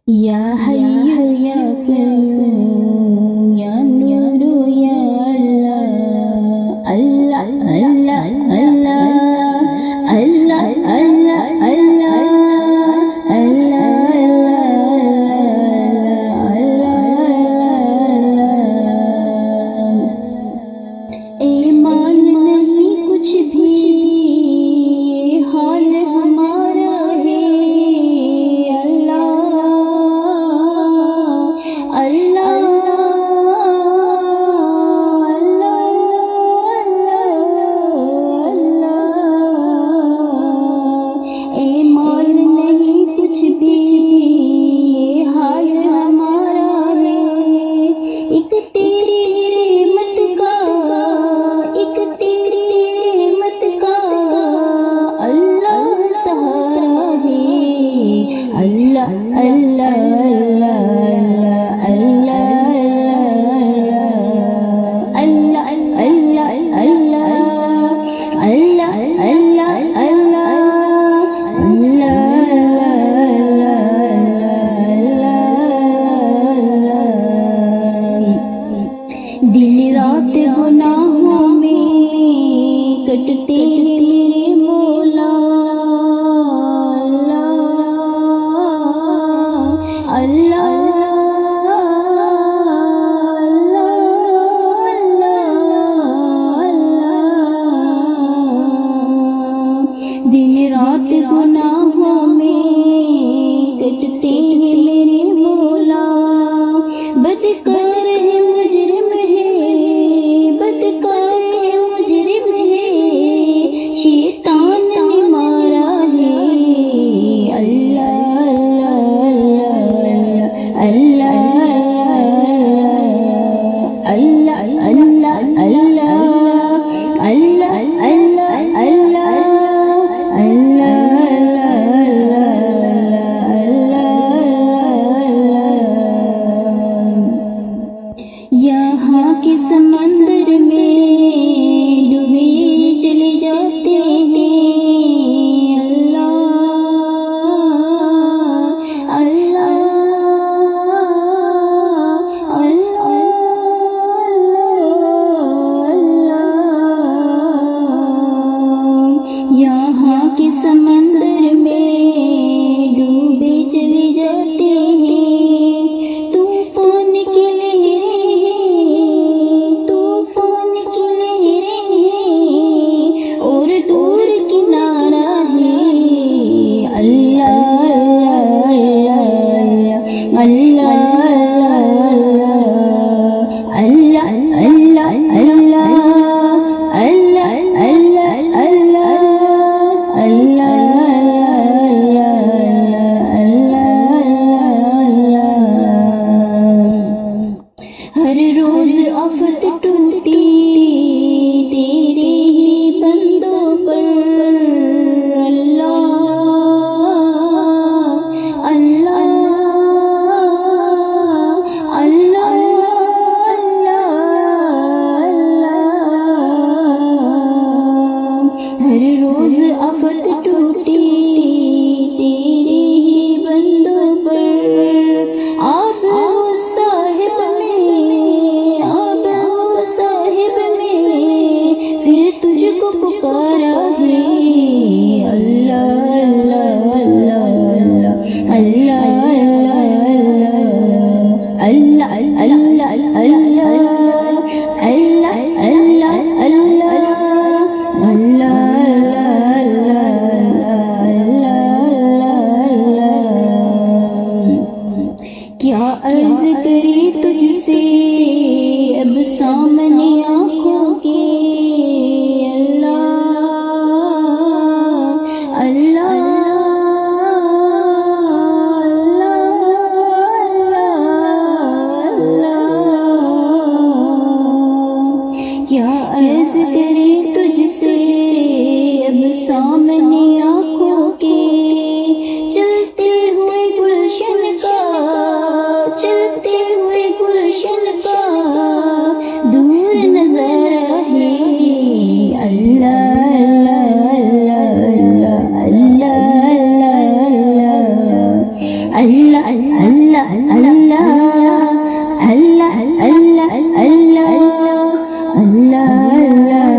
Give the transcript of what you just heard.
یا حی یا قیوم یا نور یا اللہ اللہ اللہ اللہ اللہ اللہ اللہ اللہ ایمان نہیں کچھ بھی یہ حال ہمارا ہے اللہ اللہ اللہ اللہ اللہ دن رات گناہوں میں کٹتے ہیں میرے مولا اللہ دن رات گناہوں میں کٹتے ہیں میرے مولا بدکار ہے مجرم ہے بدکار ہے مجرم ہے شیطان نے مارا ہے اللہ اللہ اللہ اللہ اللہ اللہ اللہ یہاں کے سمندر میں ڈوبے چلے جاتے ہیں اللہ اللہ اللہ اللہ اللہ اللہ اللہ اللہ اللہ اللہ